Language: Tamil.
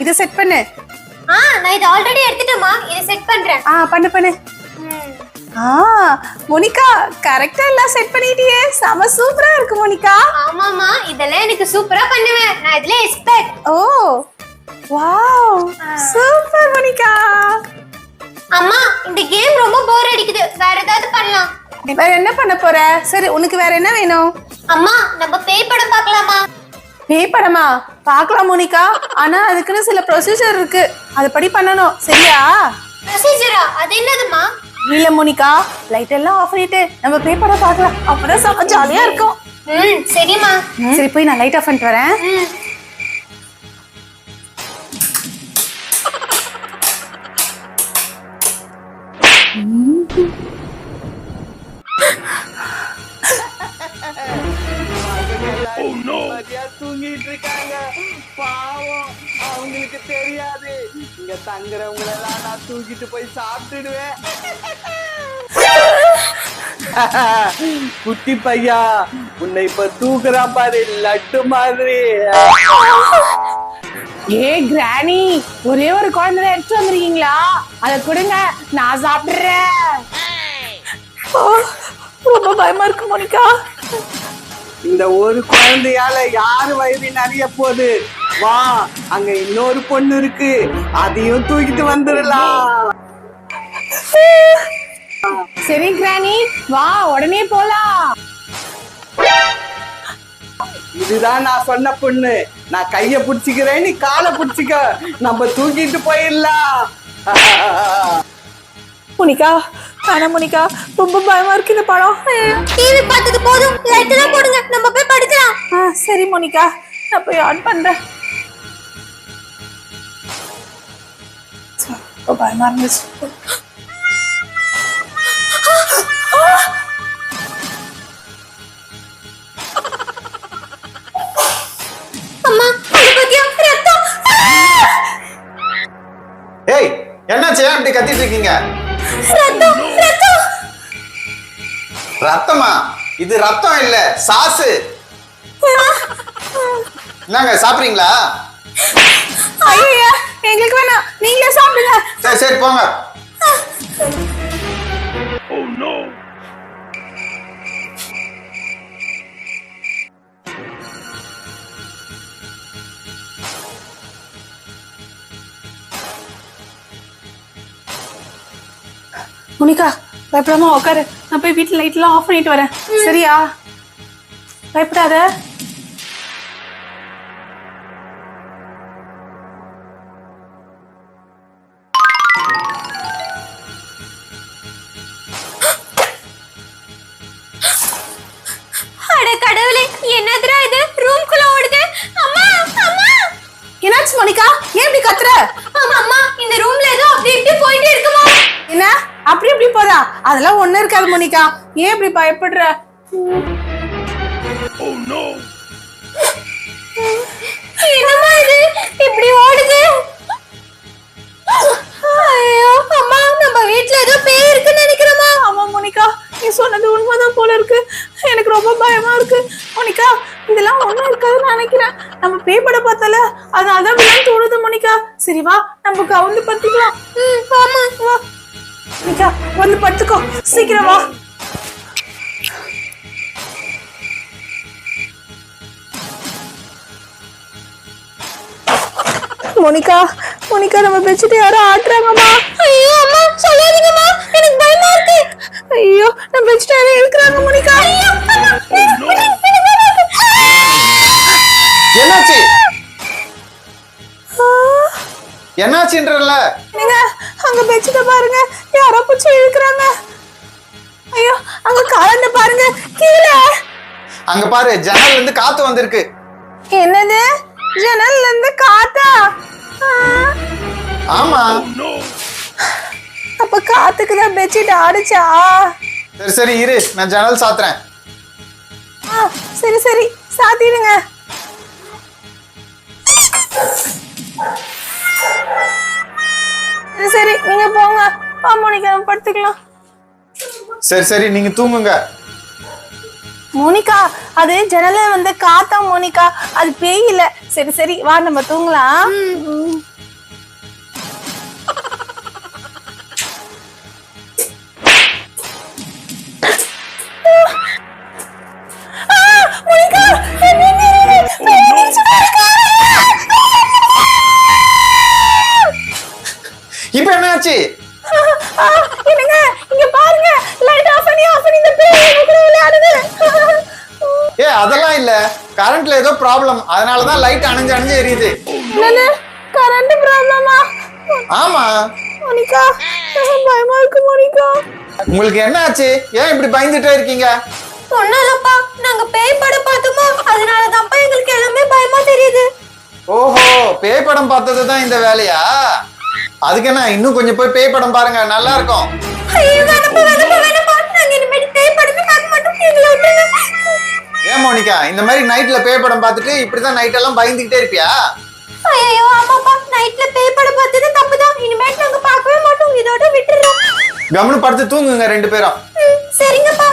இத செட் பண்ணு. நான் இது ஆல்ரெடி எடுத்துட்டேமா. இத செட் பண்றேன். பண்ணு பண்ணு. மோனிகா கரெக்ட்டா எல்லாம் செட் பண்ணிட்டியே. செம சூப்பரா இருக்கு மோனிகா. ஆமாமா, இதெல்லாம் எனக்கு சூப்பரா பண்ணுவேன். நான் இதுல expert. Oh wow super Monica. அம்மா, இந்த கேம் ரொம்ப போர் அடிக்குது. வேற ஏதாவது பண்ணலாம். வேற என்ன பண்ண போற? சரி, உனக்கு வேற என்ன வேணும்? அம்மா, நம்ம பேய் படம் பார்க்கலாமா? பேய் படமா? பார்க்கலாம் மோனிகா. ஆனா அதுக்குன்னு சில ப்ரொசீஜர் இருக்கு. அதபடி பண்ணணும். சரியா? ப்ரொசீஜரா? அது என்னதுமா? இல்ல மோனிகா, லைட் எல்லாம் ஆஃப் பண்ணிட்டு நம்ம பேய் படம் பார்க்கலாம். அப்பதான் செம ஜாலியா இருக்கும். சரிம்மா. சரி, போய் நான் லைட் ஆஃப் பண்ணிட்டு வரேன். தூங்கிட்டு இருக்காங்க. பாவம், அவங்களுக்கு தெரியாது. இங்க தங்குறவங்க எல்லாம் நான் தூக்கிட்டு போய் சாப்பிட்டுடுவேன். குட்டி பையா, உன்னை இப்ப தூக்குறான் பாரு, லட்டு மாதிரி. ஏ கிரானி, ஒரே ஒரு குழந்தை எடுத்து வந்திருக்கீங்களா? அதை கொடுங்க, நான் சாப்பிடுறேன். ரொம்ப பயமா இருக்கு மோனிகா. இந்த ஒரு குழந்தையால யாரு வயிறு நிறைய போகுது? வா, அங்க இன்னொரு பொண்ணு இருக்கு, அதையும் தூக்கிட்டு வந்துடலாம். சரி கிரானி, வா உடனே போலாம். இதுதான் நான் சொன்ன பொண்ணு. நான் கைய புடிச்சுக்கிறேன், நீ காலை புடிச்சுக்க. நம்ம தூக்கிட்டு போயிடலாம். மோனிகா, ஆனா மோனிகா, ரொம்ப பயமா இருக்கு இந்த படம். டிவி பார்த்தது போதும், லைட் எல்லாம் போடுங்க, நம்ம போய் படுக்கலாம். சரி மோனிகா, நான் போய் ஆன் பண்றேன். ரொம்ப பயமா இருந்துச்சு. அம்மா, அது பாத்தியா? ரத்தம். ஏய், என்னாச்சு? ஏன் இப்படி கத்திட்டு இருக்கீங்க? ரத்தம், ரத்தம். ரத்தமா? இது ரத்தம் இல்ல, சாசு. என்னங்க சாப்பிடுறீங்களா? ஐயா, எங்களுக்கு வேணாம், நீங்களே சாப்பிடுங்க. சரி சரி போங்க. மோனிகா, பயப்படாம உட்காரு. நான் போய் வீட்டுல லைட் எல்லாம் ஆஃப் பண்ணிட்டு வரேன். சரியா? பயப்படாத. அட கடவுளே, என்னதுடா இது? ரூம்குள்ள ஓடுது. அம்மா, அம்மா. என்னாச்சு மோனிகா? ஏன் இப்படி கத்துற? அம்மா, இந்த ரூம்ல ஏதோ அப்படி இப்படி போயிட்டே இருக்குமா? என்ன அப்படி இப்படி போதா? அதெல்லாம் ஒண்ணு இருக்காது மோனிகா. ஏன் இப்படி பயப்படுற? என்னம்மா இது இப்படி ஓடுது? ஐயோ அம்மா, நம்ம வீட்ல ஏதோ பேய் இருக்குன்னு நினைக்கிறேமா. ஆமா மோனிகா, நீ சொன்னது உண்மைதான் போல இருக்கு. எனக்கு ரொம்ப பயமா இருக்கு மோனிகா. இதெல்லாம் ஒண்ணும் இருக்காதுன்னு நினைக்கிறேன். நம்ம பேய் படம் பார்த்தால அதனாலதான் இப்படிலாம் தோணுது மோனிகா. சரி வா, நம்ம கவுந்து படுத்துக்கலாம். ஆமா வா மோனிகா, வந்து படுத்துக்கோ. சீக்கிரம் வா. மோனிகா, மோனிகா, நம்ம பெட்ஷீட் யாரோ ஆட்டுறாங்கம்மா. ஐயோ அம்மா, சொல்லாதீங்கம்மா, எனக்கு பயமா இருக்கு. ஐயோ, நம்ம பெட்ஷீட் யாரோ இழுக்குறாங்க மோனிகா. ஐயோ அம்மா, என்னாச்சு? என்னாச்சுன்றல? நீங்க அங்க பெட்ஷீட்ட பாருங்க, யாரோ பிடிச்சி இழுக்குறாங்க. ஐயோ, அங்க காலண்ட பாருங்க, கீழே. அங்க பாரு, ஜன்னல்ல இருந்து காத்து வந்திருக்கு. என்னது? ஜன்னல்ல இருந்து காத்தா? ஆமா. அப்ப காத்துக்குதான் பெட்ஷீட் ஆடுச்சா? சரி சரி இரு, நான் ஜன்னல் சாத்துறேன். சரி சரி, சாத்திடுங்க. சரி சரி, நீங்க போங்க. மோனிகா, படுத்துக்கலாம். சரி சரி, நீங்க தூங்குங்க. மோனிகா, அது ஜன்னல்ல வந்து காத்தா மோனிகா, அது பேய் இல்ல. சரி சரி, வா நம்ம தூங்கலாம். அதெல்லாம் இல்ல, கரண்ட்ல ஏதோ ப்ராப்ளம், அதனாலதான் லைட் அணைஞ்சு அணைஞ்சு எரியுது. என்னது கரண்ட் ப்ராப்ளமா? ஆமா. மோனிகா பயமா இருக்கு மோனிகா. உங்களுக்கு என்ன ஆச்சு? ஏன் இப்படி பயந்துட்டே இருக்கீங்க? சொன்னாலப்பா நாங்க பேய் படம் பார்த்தோமா, அதனாலதான்ப்பா எங்களுக்கு எல்லாமே பயமா தெரியுது. ஓஹோ, பேய் படம் பார்த்ததுதான் இந்த வேலையா? அதுக்கு என்ன, இன்னும் கொஞ்சம் போய் பேய் படம் பாருங்க, நல்லா இருக்கும். ஐயோ வேணப்பா வேணப்பா வேணப்பா, நாங்க இனிமேல் பேய் படமே பார்க்க மாட்டோம், எங்களை விட்டுருங்க. ஏன் மோனிகா, இந்த மாதிரி நைட்ல பேய் படம் பார்த்துட்டு இப்படிதான் நைட் எல்லாம் பயந்துகிட்டே இருப்பியா? ஐயோ ஆமாப்பா, நைட்ல பேய் படம் பார்த்தது தப்புதான், இனிமேல் நாங்க பார்க்கவே மாட்டோம், இதோட விட்டுறோம். கவனம் படுத்து தூங்குங்க 2 பேரும். சரிங்கப்பா.